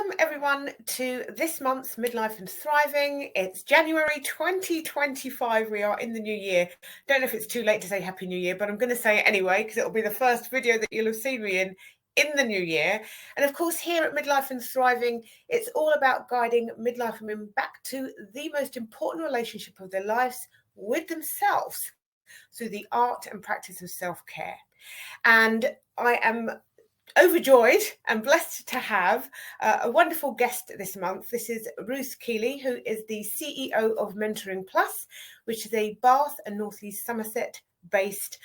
Welcome everyone to this month's Midlife and Thriving. It's January 2025. We are in the new year. Don't know if it's too late to say Happy New Year, but I'm going to say it anyway because it'll be the first video that you'll have seen me in the new year. And of course, here at Midlife and Thriving, it's all about guiding midlife women back to the most important relationship of their lives with themselves through the art and practice of self-care. And I am overjoyed and blessed to have a wonderful guest this month. This is Ruth Keily, who is the CEO of Mentoring Plus, which is a Bath and North East Somerset based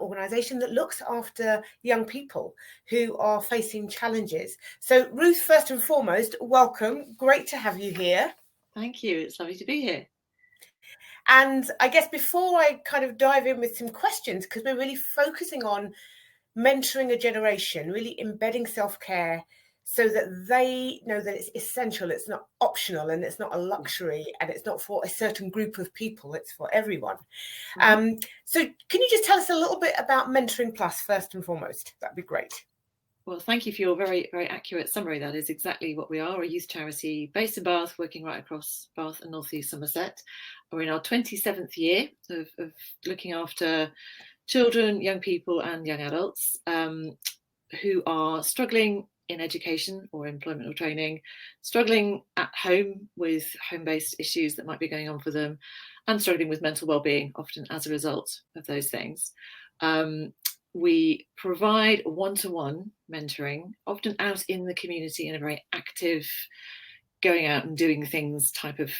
organisation that looks after young people who are facing challenges. So Ruth, first and foremost, welcome. Great to have you here. Thank you. It's lovely to be here. And I guess before I kind of dive in with some questions, because we're really focusing on mentoring a generation, really embedding self-care so that they know that it's essential, it's not optional, and it's not a luxury, and it's not for a certain group of people, it's for everyone. So can you just tell us a little bit about Mentoring Plus first and foremost? That'd be great. Well, thank you for your very, very accurate summary. That is exactly what we are, a youth charity based in Bath, working right across Bath and North East Somerset. We're in our 27th year of looking after children, young people and young adults who are struggling in education or employment or training, struggling at home with home-based issues that might be going on for them, and struggling with mental well-being, often as a result of those things. We provide one-to-one mentoring, often out in the community in a very active, going out and doing things type of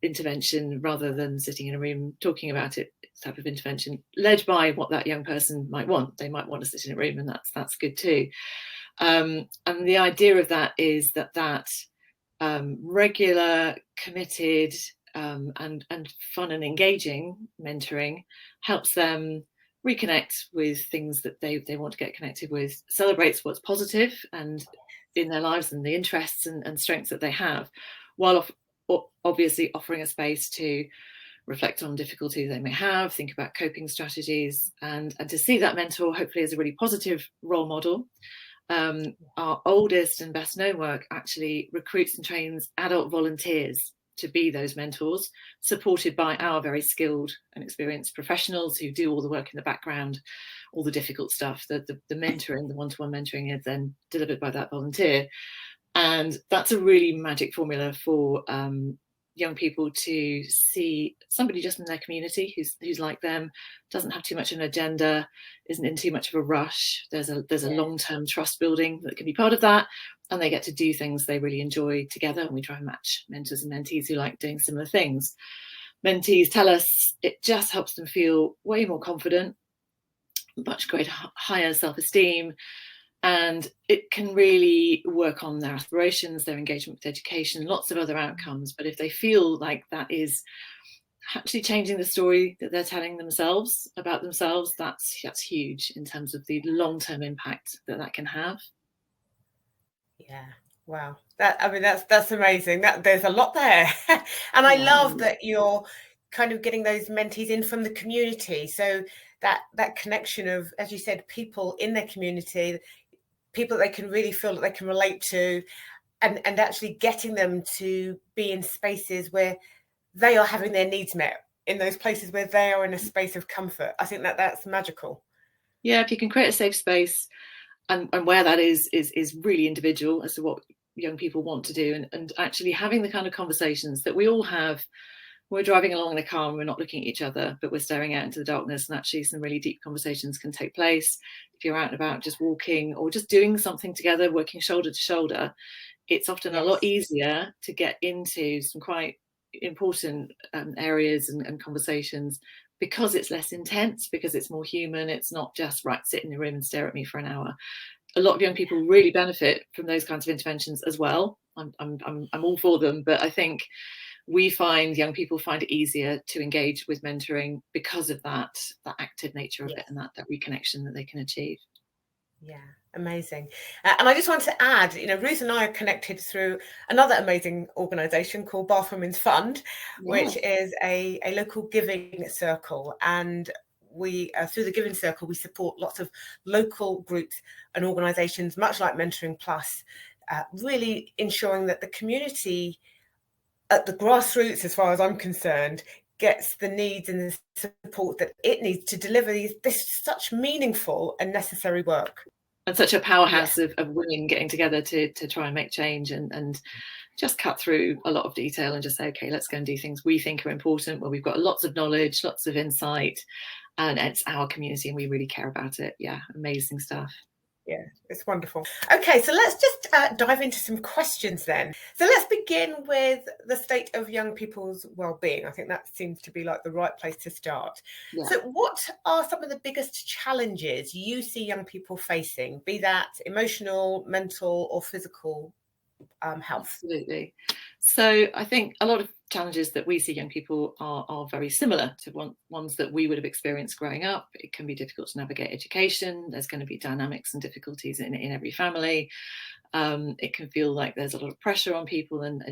intervention rather than sitting in a room talking about it type of intervention, led by what that young person might want. They might want to sit in a room, and that's good too. And the idea of that is that regular, committed, and fun and engaging mentoring helps them reconnect with things that they want to get connected with, celebrates what's positive and in their lives and the interests and strengths that they have, while obviously offering a space to reflect on difficulties they may have, think about coping strategies, and to see that mentor hopefully as a really positive role model. Our oldest and best known work actually recruits and trains adult volunteers to be those mentors, supported by our very skilled and experienced professionals who do all the work in the background, all the difficult stuff. The mentoring, the one-to-one mentoring is then delivered by that volunteer. And that's a really magic formula for young people to see somebody just in their community who's like them, doesn't have too much of an agenda, isn't in too much of a rush. There's a long-term trust building that can be part of that, and they get to do things they really enjoy together. And we try and match mentors and mentees who like doing similar things. Mentees tell us it just helps them feel way more confident, much greater, higher self-esteem, and it can really work on their aspirations, their engagement with education, lots of other outcomes. But if they feel like that is actually changing the story that they're telling themselves about themselves, that's huge in terms of the long-term impact that can have. Yeah, wow. That's amazing. There's a lot there. And I love that you're kind of getting those mentees in from the community. So that connection of, as you said, people in their community, people they can really feel that they can relate to, and actually getting them to be in spaces where they are having their needs met, in those places where they are in a space of comfort. I think that's magical. Yeah, if you can create a safe space, and where that is really individual as to what young people want to do, and actually having the kind of conversations that we all have. We're driving along in a car and we're not looking at each other, but we're staring out into the darkness, and actually some really deep conversations can take place. If you're out and about just walking or just doing something together, working shoulder to shoulder, it's often a lot easier to get into some quite important areas and conversations, because it's less intense, because it's more human. It's not just, right, sit in the room and stare at me for an hour. A lot of young people really benefit from those kinds of interventions as well. I'm all for them, but I think we find young people find it easier to engage with mentoring because of that active nature of it, and that reconnection that they can achieve. Yeah, amazing. And I just want to add, Ruth and I are connected through another amazing organisation called Bath Women's Fund, which is a local giving circle. And we, through the Giving Circle, we support lots of local groups and organisations, much like Mentoring Plus, really ensuring that the community at the grassroots, as far as I'm concerned, gets the needs and the support that it needs to deliver this such meaningful and necessary work. And such a powerhouse of women getting together to try and make change and just cut through a lot of detail and just say, okay, let's go and do things we think are important, where we've got lots of knowledge, lots of insight, and it's our community and we really care about it. Yeah, amazing stuff. Yeah, it's wonderful. Okay, so let's just dive into some questions then. So let's begin with the state of young people's well-being. I think that seems to be like the right place to start. Yeah. So what are some of the biggest challenges you see young people facing, be that emotional, mental or physical health? Absolutely. So I think a lot of challenges that we see young people are very similar to ones that we would have experienced growing up. It can be difficult to navigate education. There's going to be dynamics and difficulties in every family. It can feel like there's a lot of pressure on people, and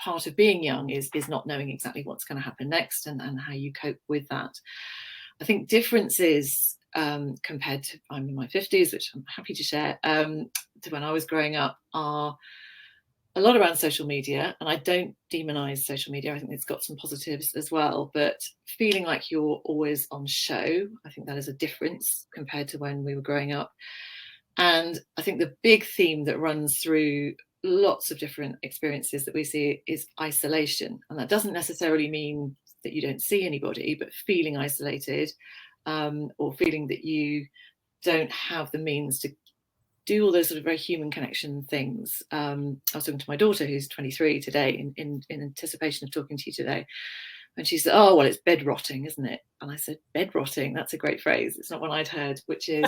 part of being young is not knowing exactly what's going to happen next and how you cope with that. I think differences compared to, I'm in my 50s, which I'm happy to share, to when I was growing up are a lot around social media. And I don't demonize social media. I think it's got some positives as well, but feeling like you're always on show, I think that is a difference compared to when we were growing up. And I think the big theme that runs through lots of different experiences that we see is isolation. And that doesn't necessarily mean that you don't see anybody, but feeling isolated, or feeling that you don't have the means to do all those sort of very human connection things. I was talking to my daughter, who's 23 today, in anticipation of talking to you today. And she said, oh, well, it's bed rotting, isn't it? And I said, bed rotting, that's a great phrase. It's not one I'd heard, which is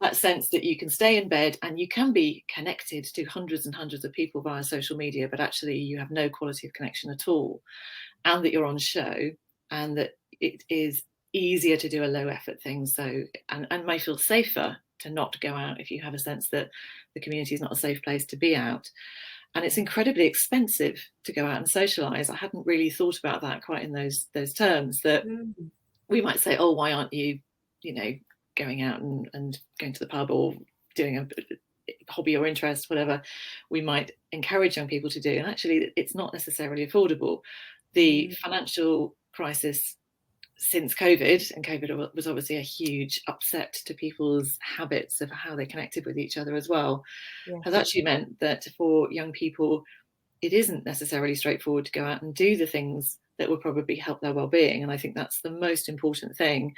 that sense that you can stay in bed and you can be connected to hundreds and hundreds of people via social media, but actually you have no quality of connection at all. And that you're on show, and that it is easier to do a low effort thing. So, and may feel safer to not go out if you have a sense that the community is not a safe place to be out. And it's incredibly expensive to go out and socialise. I hadn't really thought about that quite in those terms, that we might say, oh, why aren't you, going out and going to the pub or doing a hobby or interest, whatever we might encourage young people to do. And actually, it's not necessarily affordable. The financial crisis since COVID, and COVID was obviously a huge upset to people's habits of how they connected with each other as well, has actually meant that for young people, it isn't necessarily straightforward to go out and do the things that will probably help their well-being. And I think that's the most important thing,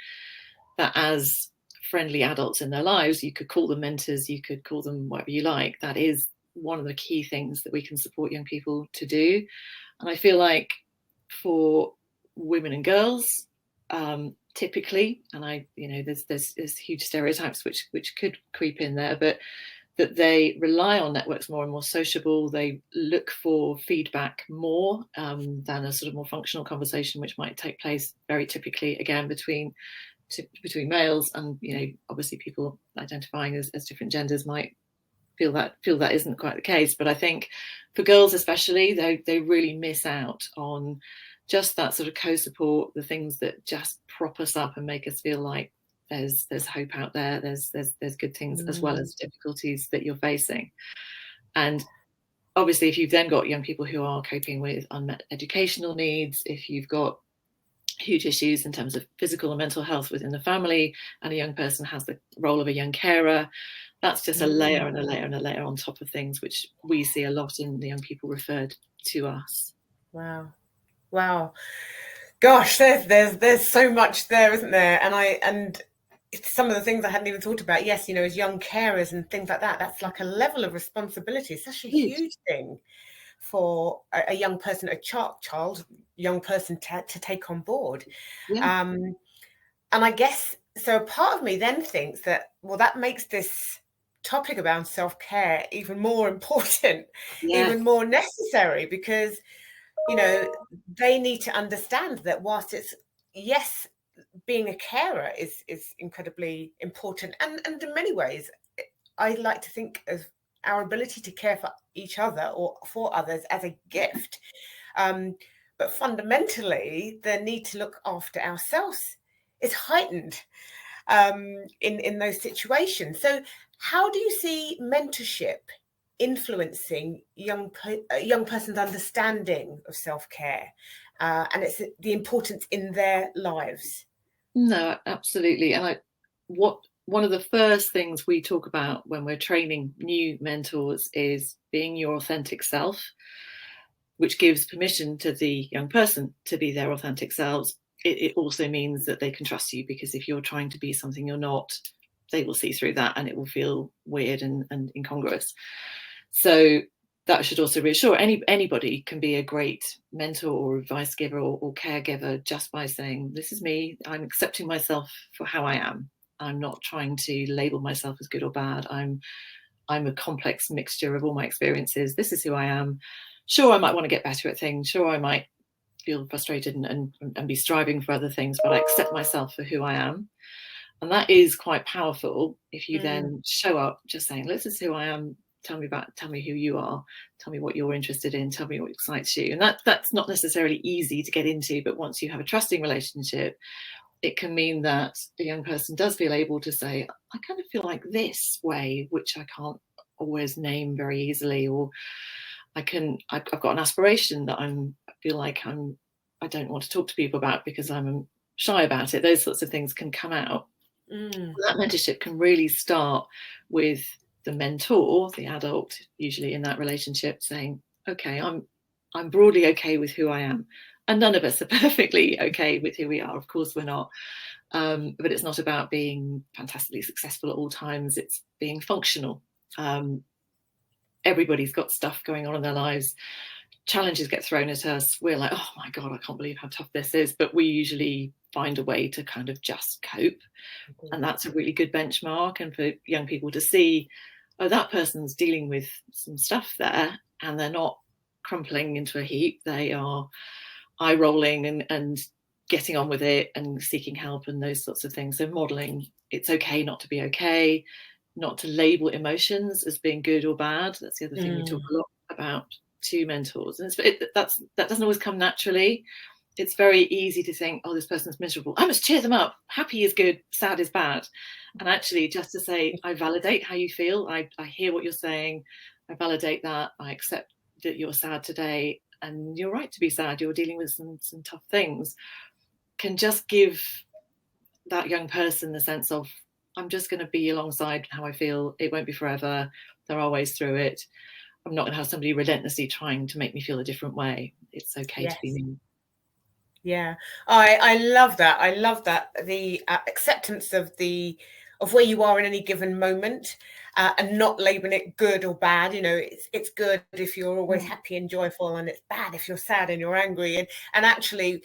that as friendly adults in their lives, you could call them mentors, you could call them whatever you like, that is one of the key things that we can support young people to do. And I feel like for women and girls, typically, and there's huge stereotypes which could creep in there, but that they rely on networks more and more sociable. They look for feedback more than a sort of more functional conversation, which might take place very typically again between males. And obviously people identifying as different genders might feel that isn't quite the case. But I think for girls especially, they really miss out on just that sort of co-support, the things that just prop us up and make us feel like there's hope out there, there's good things as well as difficulties that you're facing. And obviously, if you've then got young people who are coping with unmet educational needs, if you've got huge issues in terms of physical and mental health within the family, and a young person has the role of a young carer, that's just a layer and a layer and a layer on top of things, which we see a lot in the young people referred to us. Wow. Gosh, there's so much there, isn't there? And it's some of the things I hadn't even thought about. Yes, as young carers and things like that, that's like a level of responsibility. It's such a huge thing for a young person, young person to take on board. Yeah. And I guess, so part of me then thinks that, well, that makes this topic about self-care even more important, even more necessary, because they need to understand that whilst it's, yes, being a carer is incredibly important. And in many ways, I like to think of our ability to care for each other or for others as a gift. But fundamentally, the need to look after ourselves is heightened in those situations. So how do you see mentorship influencing a young person's understanding of self-care, and it's the importance in their lives? No, absolutely. And one of the first things we talk about when we're training new mentors is being your authentic self, which gives permission to the young person to be their authentic selves. It also means that they can trust you, because if you're trying to be something you're not, they will see through that and it will feel weird and incongruous. So that should also reassure. Anybody can be a great mentor or advice giver or caregiver just by saying, this is me, I'm accepting myself for how I am. I'm not trying to label myself as good or bad. I'm a complex mixture of all my experiences. This is who I am. Sure, I might want to get better at things. Sure, I might feel frustrated and be striving for other things, but I accept myself for who I am. And that is quite powerful if you then show up just saying, this is who I am. Tell me who you are. Tell me what you're interested in. Tell me what excites you. And that's not necessarily easy to get into, but once you have a trusting relationship, it can mean that a young person does feel able to say, I kind of feel like this way, which I can't always name very easily, or I've got an aspiration that I feel like I don't want to talk to people about because I'm shy about it. Those sorts of things can come out. That mentorship can really start with the mentor, the adult, usually in that relationship, saying, okay, I'm broadly okay with who I am. And none of us are perfectly okay with who we are. Of course we're not. But it's not about being fantastically successful at all times. It's being functional. Everybody's got stuff going on in their lives. Challenges get thrown at us. We're like, oh my God, I can't believe how tough this is. But we usually find a way to kind of just cope. And that's a really good benchmark. And for young people to see, oh, that person's dealing with some stuff there and they're not crumpling into a heap. They are eye rolling and getting on with it and seeking help and those sorts of things. So modeling, it's okay not to be okay, not to label emotions as being good or bad. That's the other thing we talk a lot about to mentors. And that doesn't always come naturally. It's very easy to think, oh, this person's miserable, I must cheer them up. Happy is good, sad is bad. And actually just to say, I validate how you feel. I hear what you're saying. I validate that. I accept that you're sad today and you're right to be sad. You're dealing with some tough things. Can just give that young person the sense of, I'm just going to be alongside how I feel. It won't be forever. There are ways through it. I'm not going to have somebody relentlessly trying to make me feel a different way. It's okay to be me. Yeah, I love that. I love that, the acceptance of where you are in any given moment, and not labeling it good or bad. You know, it's good if you're always happy and joyful, and it's bad if you're sad and you're angry. And actually,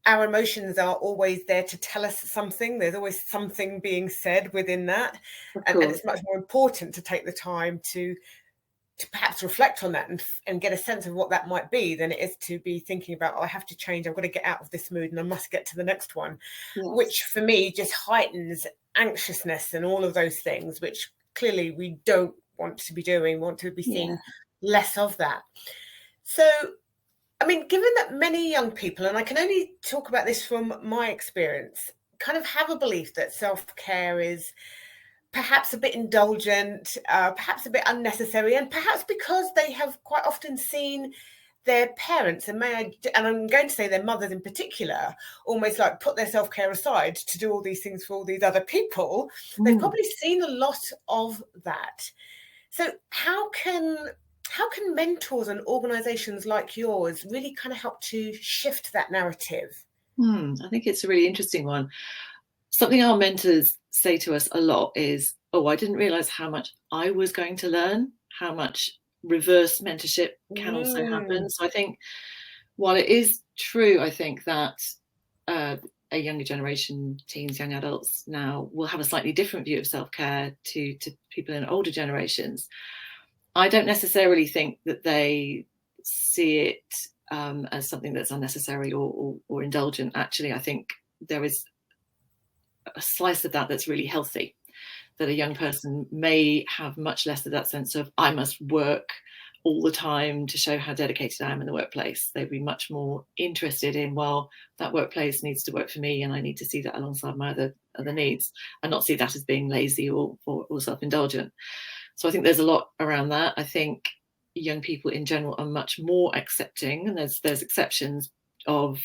our emotions are always there to tell us something. There's always something being said within that, and it's much more important to take the time to perhaps reflect on that and get a sense of what that might be than it is to be thinking about, oh, I have to change, I've got to get out of this mood and I must get to the next one. Which for me just heightens anxiousness and all of those things, which clearly we don't want to be doing, want to be seeing less of that. So, I mean, given that many young people, and I can only talk about this from my experience, kind of have a belief that self-care is perhaps a bit indulgent, perhaps a bit unnecessary, and perhaps because they have quite often seen their parents, and I'm going to say their mothers in particular, almost like put their self-care aside to do all these things for all these other people. They've probably seen a lot of that. So how can mentors and organisations like yours really kind of help to shift that narrative? I think it's a really interesting one. Something our mentors say to us a lot is, oh, I didn't realize how much I was going to learn, how much reverse mentorship can also happen. So I think while it is true, I think that a younger generation, teens, young adults now will have a slightly different view of self-care to people in older generations. I don't necessarily think that they see it as something that's unnecessary or indulgent. Actually, I think there is a slice of that that's really healthy, that a young person may have much less of that sense of I must work all the time to show how dedicated I am in the workplace. They'd be much more interested in, well, that workplace needs to work for me and I need to see that alongside my other needs, and not see that as being lazy or self-indulgent. So I think there's a lot around that. I think young people in general are much more accepting, and there's exceptions of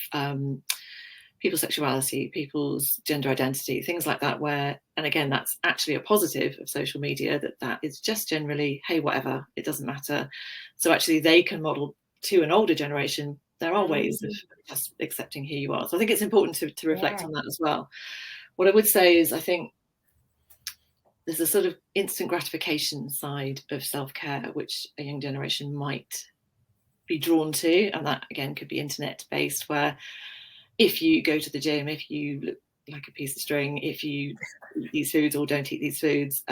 people's sexuality, people's gender identity, things like that, where, and again, that's actually a positive of social media, that is just generally, hey, whatever, it doesn't matter. So actually they can model to an older generation, there are ways of just accepting who you are. So I think it's important to reflect on that as well. What I would say is, I think there's a sort of instant gratification side of self-care, which a young generation might be drawn to. And that, again, could be internet based, where if you go to the gym, if you look like a piece of string, if you eat these foods or don't eat these foods,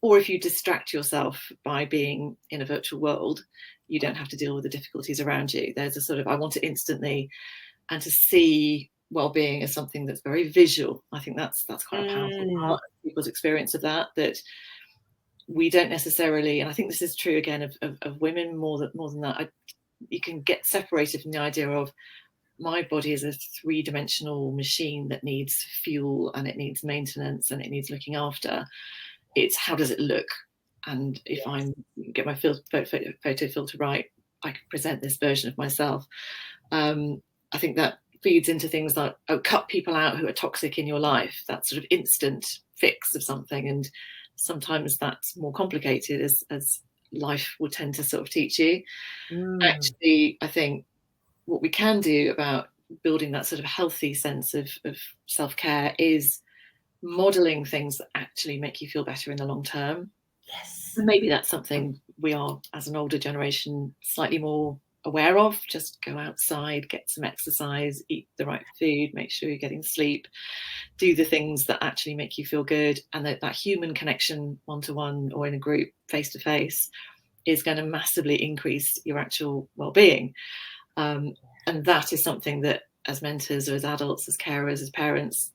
or if you distract yourself by being in a virtual world, you don't have to deal with the difficulties around you. There's a sort of, I want it instantly, and to see well-being as something that's very visual. I think that's quite a powerful part of people's experience of that we don't necessarily, and I think this is true again of women more than that, you can get separated from the idea of, my body is a three-dimensional machine that needs fuel and it needs maintenance and it needs looking after. It's how does it look? And if I get my photo filter right, I can present this version of myself. I think that feeds into things like, cut people out who are toxic in your life, that sort of instant fix of something. And sometimes that's more complicated, as life will tend to sort of teach you. Actually, I think what we can do about building that sort of healthy sense of self-care is modeling things that actually make you feel better in the long term. Yes. And maybe that's something we are, as an older generation, slightly more aware of. Just go outside, get some exercise, eat the right food, make sure you're getting sleep, do the things that actually make you feel good. And that human connection, one-to-one or in a group, face-to-face, is going to massively increase your actual well-being. And that is something that, as mentors or as adults, as carers, as parents,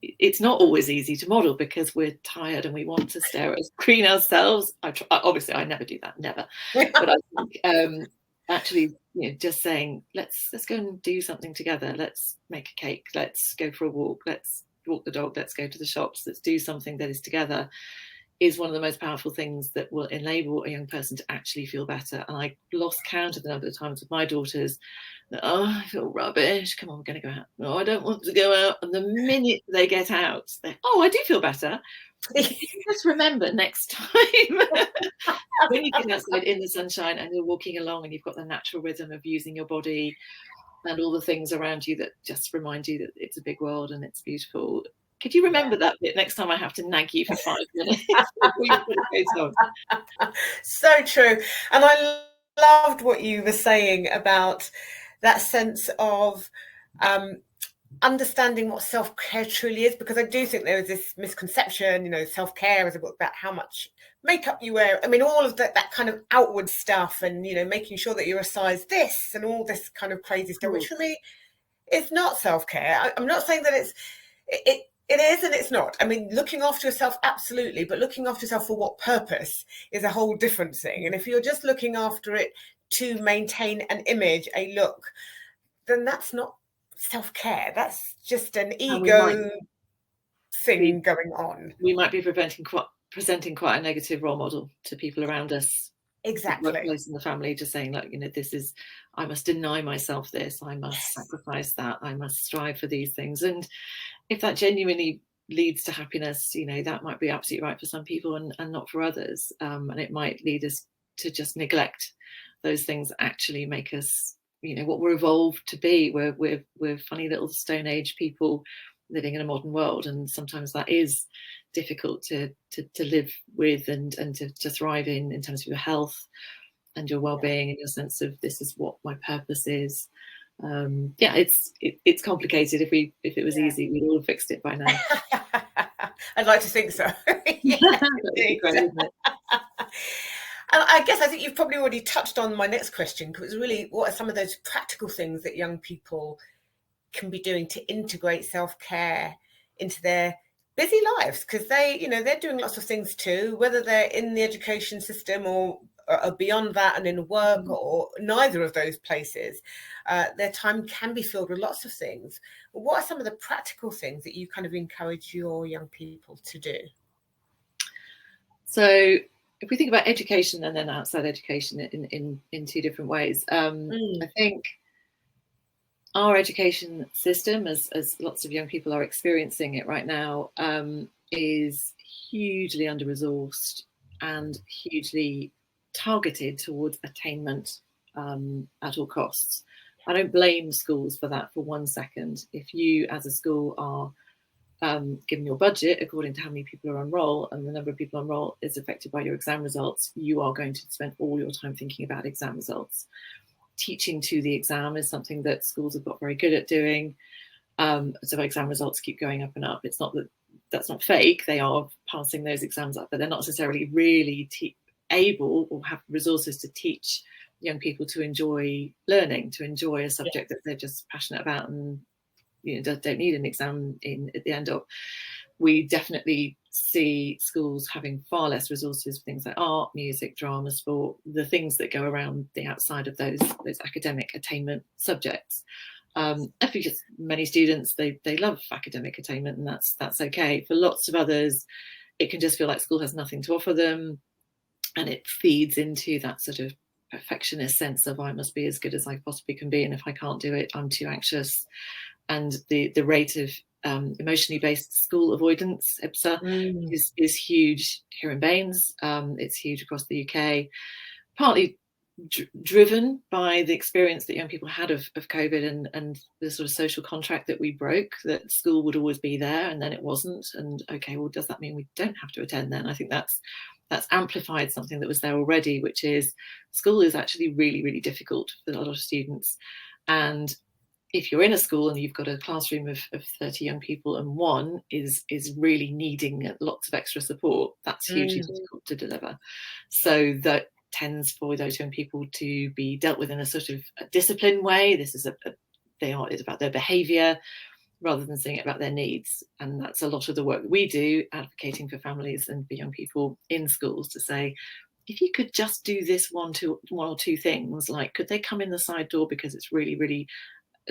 it's not always easy to model, because we're tired and we want to stare at a screen ourselves. Obviously, I never do that, never. But I think actually, just saying, let's go and do something together. Let's make a cake. Let's go for a walk. Let's walk the dog. Let's go to the shops. Let's do something that is together, is one of the most powerful things that will enable a young person to actually feel better. And I lost count of the number of times with my daughters that, I feel rubbish. Come on, we're going to go out. No, I don't want to go out. And the minute they get out, I do feel better. Just remember next time, when you get outside in the sunshine and you're walking along and you've got the natural rhythm of using your body and all the things around you that just remind you that it's a big world and it's beautiful. Could you remember that bit next time I have to nag you for 5 minutes before you put it on? So true. And I loved what you were saying about that sense of understanding what self-care truly is, because I do think there is this misconception, self-care is about how much makeup you wear. I mean, all of that kind of outward stuff, and making sure that you're a size this and all this kind of crazy stuff, which for me is not self-care. I'm not saying that it is and it's not. I mean, looking after yourself, absolutely, but looking after yourself for what purpose is a whole different thing. And if you're just looking after it to maintain an image, a look, then that's not self-care. That's just an ego thing going on. We might be presenting quite a negative role model to people around us. Exactly. Workplace and the family, just saying, look, this is, I must deny myself this, I must sacrifice that, I must strive for these things. And if that genuinely leads to happiness, that might be absolutely right for some people and not for others. And it might lead us to just neglect those things that actually make us, what we're evolved to be. We're funny little Stone Age people living in a modern world, and sometimes that is difficult to live with and to thrive in terms of your health and your well-being and your sense of, this is what my purpose is. It's complicated. If it was easy, we'd all have fixed it by now. I'd like to think so. Great, isn't it? And I think you've probably already touched on my next question, because really, what are some of those practical things that young people can be doing to integrate self-care into their busy lives? Because they're doing lots of things too, whether they're in the education system or beyond that and in work, or neither of those places. Their time can be filled with lots of things. What are some of the practical things that you kind of encourage your young people to do? So if we think about education and then outside education in two different ways, I think our education system, as lots of young people are experiencing it right now, is hugely under-resourced and hugely targeted towards attainment at all costs. I don't blame schools for that for 1 second. If you, as a school, are given your budget according to how many people are on roll, and the number of people on roll is affected by your exam results, you are going to spend all your time thinking about exam results. Teaching to the exam is something that schools have got very good at doing. So exam results keep going up and up. It's not that that's not fake. They are passing those exams up, but they're not necessarily really able or have resources to teach young people to enjoy learning, to enjoy a subject that they're just passionate about and don't need an exam at the end of. We definitely see schools having far less resources for things like art, music, drama, sport, the things that go around the outside of those academic attainment subjects. Because many students, they love academic attainment, and that's okay. For lots of others, it can just feel like school has nothing to offer them, and it feeds into that sort of perfectionist sense of I must be as good as I possibly can be, and if I can't do it, I'm too anxious. And the rate of emotionally based school avoidance, IBSA, is huge here in Baines. It's huge across the UK, partly driven by the experience that young people had of COVID and the sort of social contract that we broke, that school would always be there and then it wasn't. And okay, well, does that mean we don't have to attend then? I think that's amplified something that was there already, which is school is actually really, really difficult for a lot of students. And if you're in a school and you've got a classroom of 30 young people and one is really needing lots of extra support, that's hugely difficult to deliver. So that tends for those young people to be dealt with in a sort of a disciplined way. This is it's about their behaviour rather than seeing it about their needs. And that's a lot of the work that we do, advocating for families and for young people in schools to say, if you could just do this one or two things, like could they come in the side door because it's really, really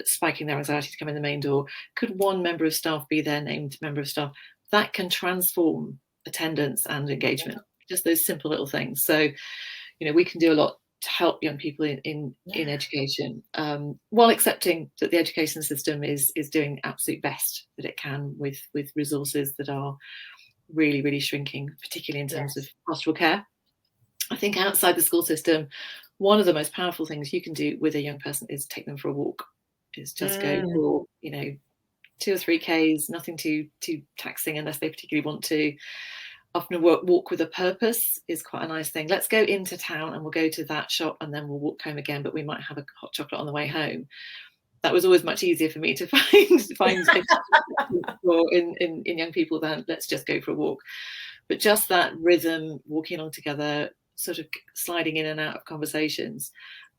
spiking their anxiety to come in the main door? Could one member of staff be their named member of staff? That can transform attendance and engagement. Just those simple little things. So, we can do a lot to help young people in education, while accepting that the education system is doing absolute best that it can with resources that are really, really shrinking, particularly in terms of pastoral care. I think outside the school system, one of the most powerful things you can do with a young person is take them for a walk. Is just go for 2 or 3 Ks, nothing too taxing unless they particularly want to. Often a walk with a purpose is quite a nice thing. Let's go into town and we'll go to that shop and then we'll walk home again, but we might have a hot chocolate on the way home. That was always much easier for me to find in young people than let's just go for a walk. But just that rhythm, walking along together, sort of sliding in and out of conversations.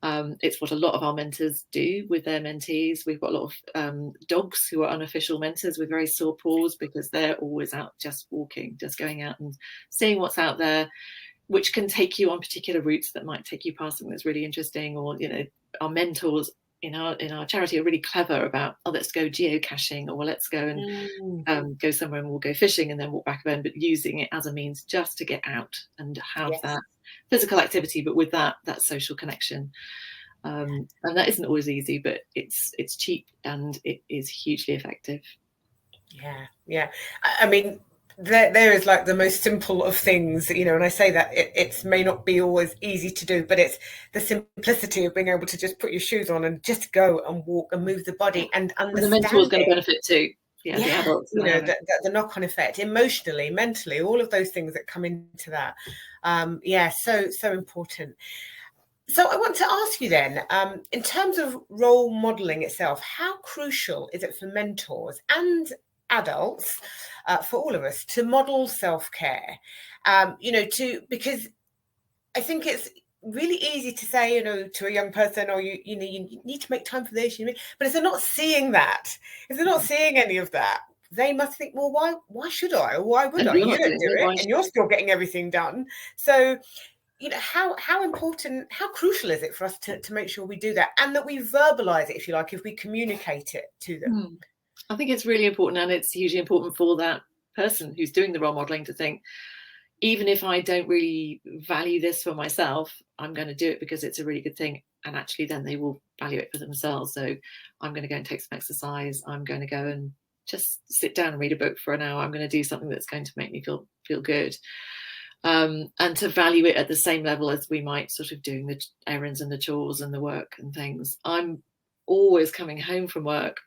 It's what a lot of our mentors do with their mentees. We've got a lot of dogs who are unofficial mentors with very sore paws because they're always out just walking, just going out and seeing what's out there, which can take you on particular routes that might take you past something that's really interesting. Or, our mentors in our charity are really clever about, let's go geocaching, or let's go and go somewhere and we'll go fishing and then walk back again, but using it as a means just to get out and have that physical activity, but with that social connection. And that isn't always easy, but it's cheap and it is hugely effective. Yeah. I mean, there is like the most simple of things, and I say that it may not be always easy to do, but it's the simplicity of being able to just put your shoes on and just go and walk and move the body and understand. The mentor is going to benefit too. The adults. The knock-on effect, emotionally, mentally, all of those things that come into that. So important. So I want to ask you then, in terms of role modelling itself, how crucial is it for mentors and adults, for all of us, to model self-care? Because I think it's really easy to say, to a young person, you need to make time for this, but if they're not seeing that, if they're not seeing any of that, they must think, well, why should I? Or why would I? You don't do it, and you're still getting everything done. So, how important, how crucial is it for us to make sure we do that, and that we verbalize it, if you like, if we communicate it to them? I think it's really important, and it's hugely important for that person who's doing the role modeling to think, even if I don't really value this for myself, I'm going to do it because it's a really good thing. And actually then they will value it for themselves. So I'm going to go and take some exercise. I'm going to go and just sit down and read a book for an hour. I'm going to do something that's going to make me feel good. And to value it at the same level as we might sort of doing the errands and the chores and the work and things. I'm always coming home from work.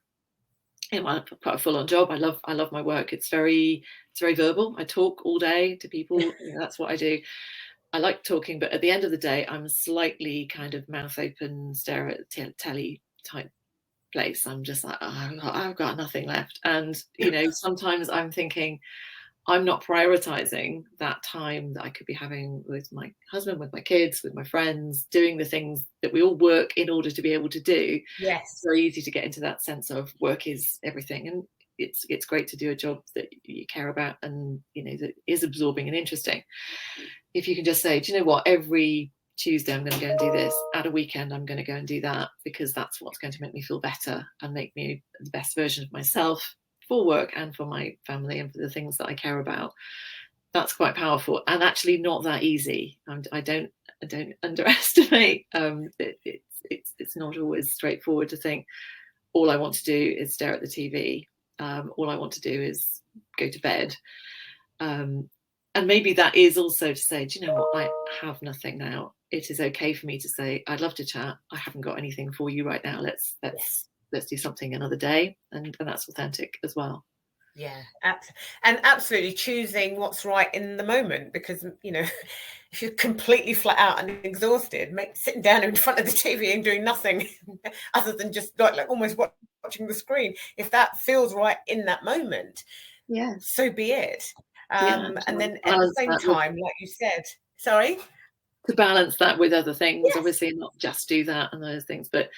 I've quite a full-on job. I love my work. It's very verbal. I talk all day to people. That's what I do. I like talking, but at the end of the day, I'm slightly kind of mouth open, stare at telly type place. I'm just like, oh, I've got nothing left. And, sometimes I'm thinking, I'm not prioritizing that time that I could be having with my husband, with my kids, with my friends, doing the things that we all work in order to be able to do. Yes. It's very easy to get into that sense of work is everything. And it's great to do a job that you care about and, that is absorbing and interesting. If you can just say, do you know what, every Tuesday I'm going to go and do this, at a weekend I'm going to go and do that, because that's what's going to make me feel better and make me the best version of myself for work and for my family and for the things that I care about. That's quite powerful and actually not that easy. I don't underestimate. It's not always straightforward to think all I want to do is stare at the TV. All I want to do is go to bed. And maybe that is also to say, do you know what, I have nothing now. It is okay for me to say, I'd love to chat. I haven't got anything for you right now. Let's do something another day, and that's authentic as well. Yeah, and absolutely choosing what's right in the moment, because if you're completely flat out and exhausted, sitting down in front of the TV and doing nothing other than just like almost watching the screen, if that feels right in that moment, yeah, so be it. And then at the same time, like you said, sorry, to balance that with other things, yes. Obviously not just do that and those things, but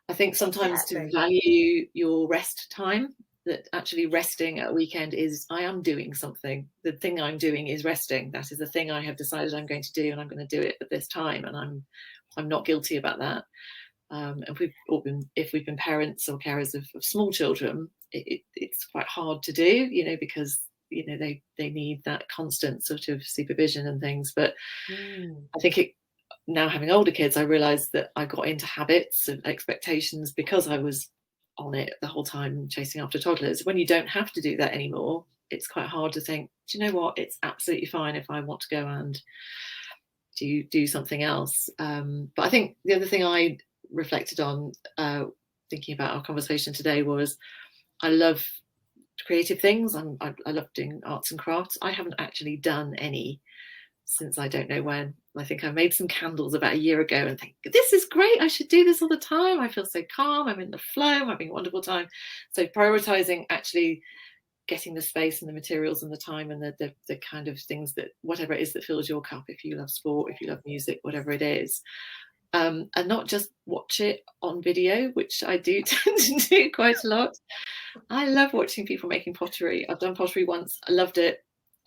I think sometimes to value your rest time, that actually resting at a weekend is, I am doing something. The thing I'm doing is resting. That is the thing I have decided I'm going to do, and I'm going to do it at this time, and I'm not guilty about that. And if we've been parents or carers of small children, it's quite hard to do, because they need that constant sort of supervision and things. But I think now having older kids, I realized that I got into habits and expectations because I was on it the whole time chasing after toddlers. When you don't have to do that anymore, it's quite hard to think, do you know what, it's absolutely fine if I want to go and do something else. But I think the other thing I reflected on thinking about our conversation today was, I love creative things. I love doing arts and crafts. I haven't actually done any since I don't know when. I think I made some candles about a year ago and think, this is great, I should do this all the time. I feel so calm, I'm in the flow, I'm having a wonderful time. So prioritizing actually getting the space and the materials and the time and the kind of things that, whatever it is that fills your cup, if you love sport, if you love music, whatever it is. And not just watch it on video, which I do tend to do quite a lot. I love watching people making pottery. I've done pottery once, I loved it.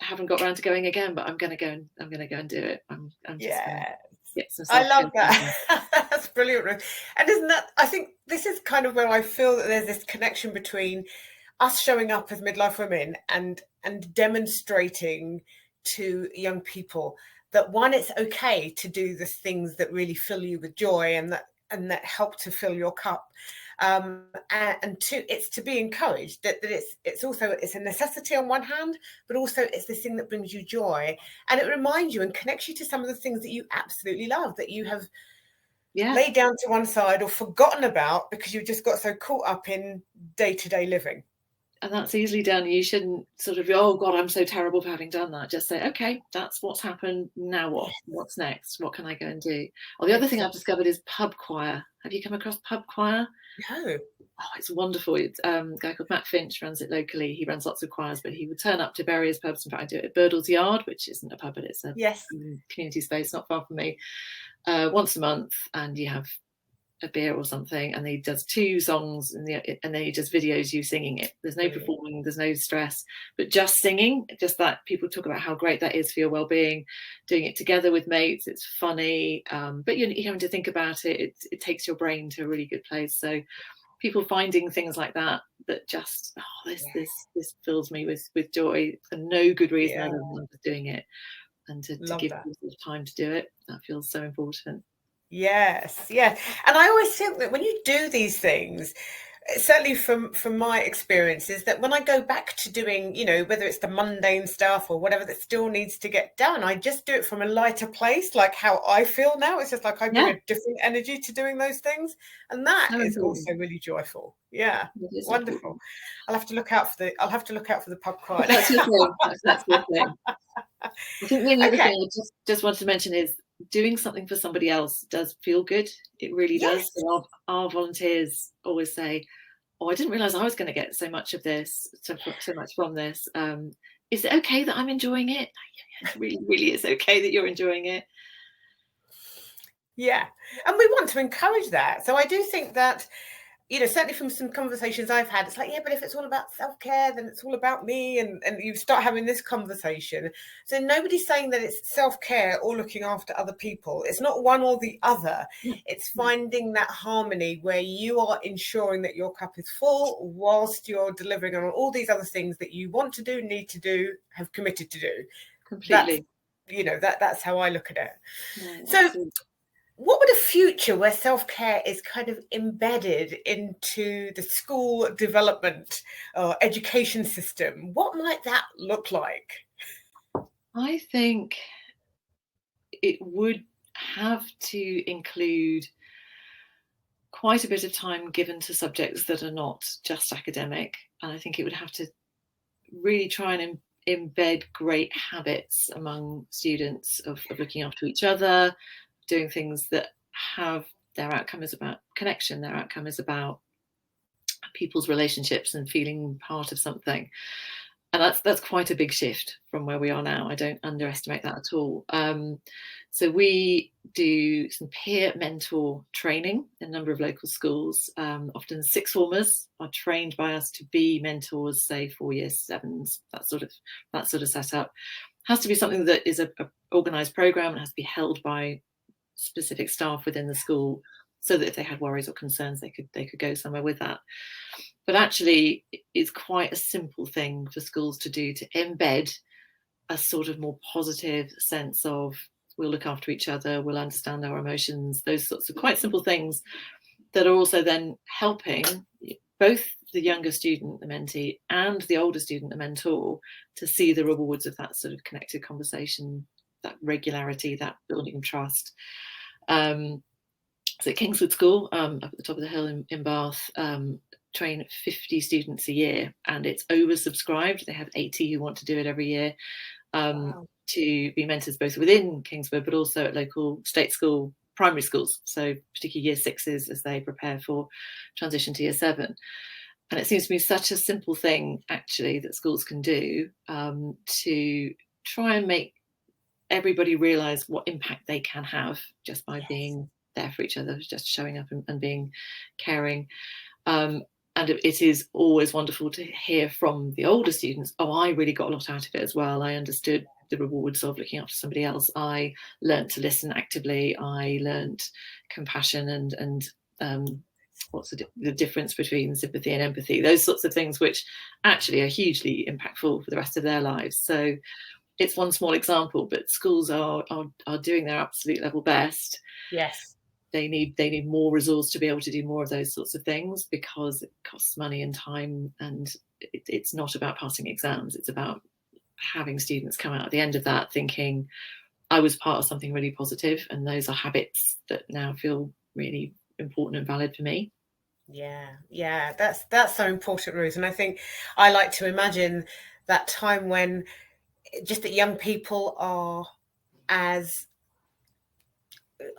I haven't got around to going again, but I'm going to go and do it. I'm just going to get some I love that. That's brilliant. And isn't that, I think this is kind of where I feel that there's this connection between us showing up as midlife women and demonstrating to young people that, one, it's okay to do the things that really fill you with joy and that help to fill your cup. And two, it's to be encouraged that it's also, it's a necessity on one hand, but also it's this thing that brings you joy, and it reminds you and connects you to some of the things that you absolutely love, that you have laid down to one side or forgotten about because you just got so caught up in day-to-day living. And that's easily done. You shouldn't sort of, oh God, I'm so terrible for having done that. Just say, okay, that's what's happened. Now what? What's next? What can I go and do? Or the other thing I've discovered is pub choir. Have you come across pub choir? No. Oh, it's wonderful. It's a guy called Matt Finch runs it locally. He runs lots of choirs, but he would turn up to various pubs. In fact, I do it at Birdall's Yard, which isn't a pub, but it's a community space not far from me, once a month, and you have a beer or something, and he does 2 songs and then he just videos you singing it. There's no performing, there's no stress, but just singing, just that. People talk about how great that is for your well-being, doing it together with mates. It's funny, but you having to think about it. It takes your brain to a really good place. So people finding things like that just, this fills me with joy for no good reason other than just doing it, and to give people time to do it. That feels so important. Yes, yeah. And I always think that when you do these things, certainly from my experiences, that when I go back to doing, whether it's the mundane stuff or whatever that still needs to get done, I just do it from a lighter place, like how I feel now. It's just like I bring a different energy to doing those things, and that is also really joyful. Yeah, wonderful. Important. I'll have to look out for the pub quiet. That's your thing. That's your thing. I think the only other thing I just wanted to mention is doing something for somebody else does feel good. It really does. So our volunteers always say, "Oh, I didn't realize I was going to get so much of this, so much from this. Is it okay that I'm enjoying it?" Yeah, it really, really is okay that you're enjoying it. Yeah, and we want to encourage that. So I do think that, certainly from some conversations I've had, it's like, yeah, but if it's all about self-care, then it's all about me. And you start having this conversation. So nobody's saying that it's self-care or looking after other people. It's not one or the other. It's finding that harmony where you are ensuring that your cup is full whilst you're delivering on all these other things that you want to do, need to do, have committed to do. Completely. That's how I look at it. Yeah, so absolutely. What would a future where self-care is kind of embedded into the school development or education system, what might that look like? I think it would have to include quite a bit of time given to subjects that are not just academic. And I think it would have to really try and embed great habits among students of looking after each other, doing things that have their outcome is about connection, their outcome is about people's relationships and feeling part of something. And that's quite a big shift from where we are now. I don't underestimate that at all. So we do some peer mentor training in a number of local schools. Often sixth formers are trained by us to be mentors, say 4 year sevens, that sort of setup. Has to be something that is a organised programme and has to be held by specific staff within the school, so that if they had worries or concerns, they could go somewhere with that. But actually, it's quite a simple thing for schools to do, to embed a sort of more positive sense of we'll look after each other, we'll understand our emotions, those sorts of quite simple things that are also then helping both the younger student, the mentee, and the older student, the mentor, to see the rewards of that sort of connected conversation, that regularity, that building trust. So at Kingswood School, up at the top of the hill in Bath, train 50 students a year, and it's oversubscribed. They have 80 who want to do it every year, to be mentors both within Kingswood but also at local state school primary schools, so particularly year sixes as they prepare for transition to year 7. And it seems to me such a simple thing actually that schools can do, to try and make everybody realise what impact they can have just by being there for each other, just showing up and being caring. And it is always wonderful to hear from the older students, oh, I really got a lot out of it as well. I understood the rewards of looking after somebody else. I learned to listen actively. I learned compassion and what's the difference between sympathy and empathy, those sorts of things, which actually are hugely impactful for the rest of their lives. So it's one small example, but schools are doing their absolute level best. Yes. They need more resource to be able to do more of those sorts of things, because it costs money and time, and it's not about passing exams. It's about having students come out at the end of that thinking, I was part of something really positive, and those are habits that now feel really important and valid for me. Yeah, that's so important, Ruth. And I think I like to imagine that time when just that young people are as,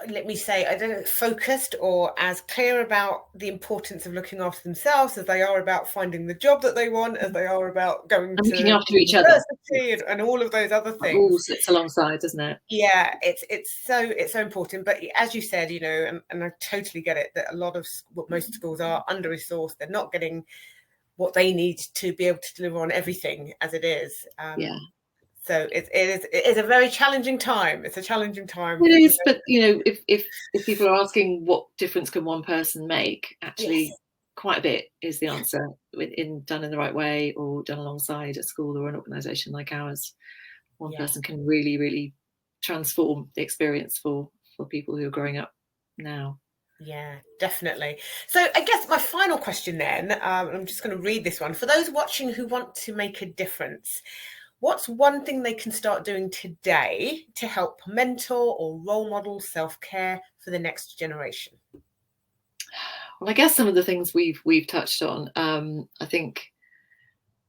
let me say, I don't know, focused or as clear about the importance of looking after themselves as they are about finding the job that they want, as they are about going to looking after each other and all of those other things. All sits alongside, doesn't it? Yeah, it's so important. But as you said, and I totally get it, that a lot of most schools are under-resourced. They're not getting what they need to be able to deliver on everything as it is. So it is a very challenging time. It's a challenging time. It is, but if people are asking what difference can one person make, actually, quite a bit is the answer, done in the right way or done alongside a school or an organisation like ours. One person can really, really transform the experience for people who are growing up now. Yeah, definitely. So I guess my final question then, I'm just going to read this one. For those watching who want to make a difference, what's one thing they can start doing today to help mentor or role model self-care for the next generation? Well, I guess some of the things we've touched on, I think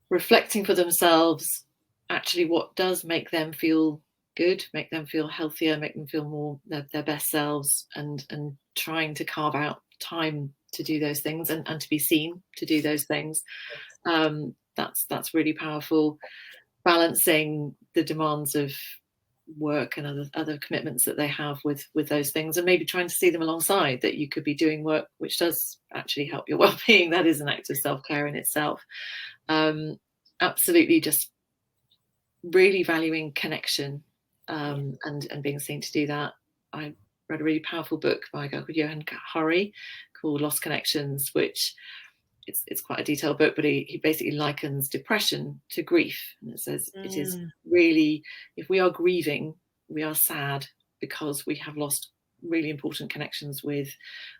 reflecting for themselves actually what does make them feel good, make them feel healthier, make them feel more their best selves, and trying to carve out time to do those things and to be seen to do those things. That's really powerful. Balancing the demands of work and other commitments that they have with those things, and maybe trying to see them alongside that you could be doing work which does actually help your well-being. That is an act of self-care in itself. Absolutely, just really valuing connection, and being seen to do that. I read a really powerful book by a guy called Johann Hari called Lost Connections, which it's quite a detailed book, but he basically likens depression to grief. And it says it is really, if we are grieving, we are sad because we have lost really important connections with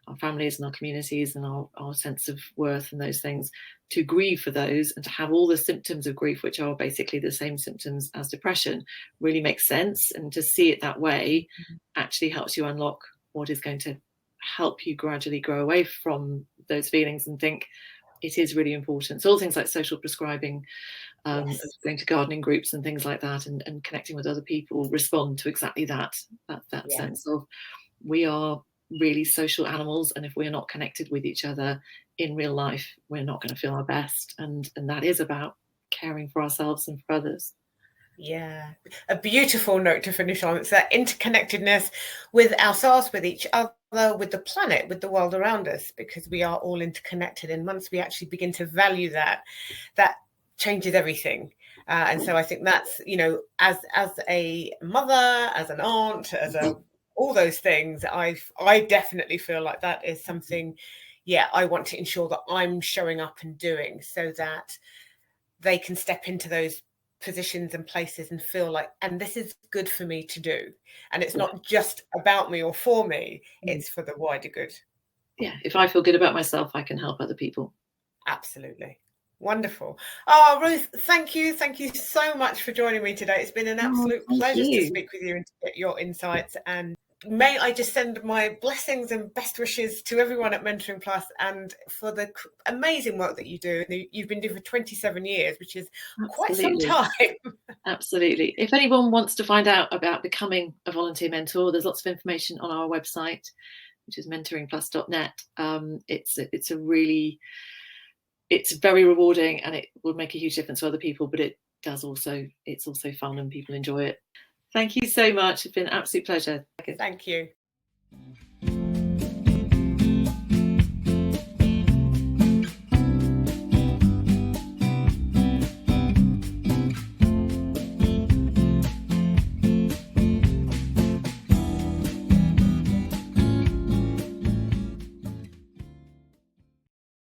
our families and our communities and our sense of worth and those things. To grieve for those and to have all the symptoms of grief, which are basically the same symptoms as depression, really makes sense. And to see it that way actually helps you unlock what is going to help you gradually grow away from those feelings and think it is really important. So all things like social prescribing, going to gardening groups and things like that, and connecting with other people respond to exactly that sense of we are really social animals, and if we're not connected with each other in real life, we're not going to feel our best, and that is about caring for ourselves and for others. Yeah, a beautiful note to finish on. It's that interconnectedness with ourselves, with each other, with the planet, with the world around us, because we are all interconnected. And once we actually begin to value that, that changes everything. And so I think that's, as a mother, as an aunt, all those things, I definitely feel like that is something, I want to ensure that I'm showing up and doing, so that they can step into those positions and places and feel like, and this is good for me to do, and it's not just about me or for me, it's for the wider good. If I feel good about myself, I can help other people. Absolutely. Wonderful. Ruth, thank you so much for joining me today. It's been an absolute pleasure to speak with you and to get your insights, and may I just send my blessings and best wishes to everyone at Mentoring Plus, and for the amazing work that you do. You've been doing for 27 years, which is quite some time. Absolutely. If anyone wants to find out about becoming a volunteer mentor, there's lots of information on our website, which is mentoringplus.net. It's very rewarding, and it will make a huge difference for other people, but it's also fun and people enjoy it. Thank you so much. It's been an absolute pleasure. Thank you.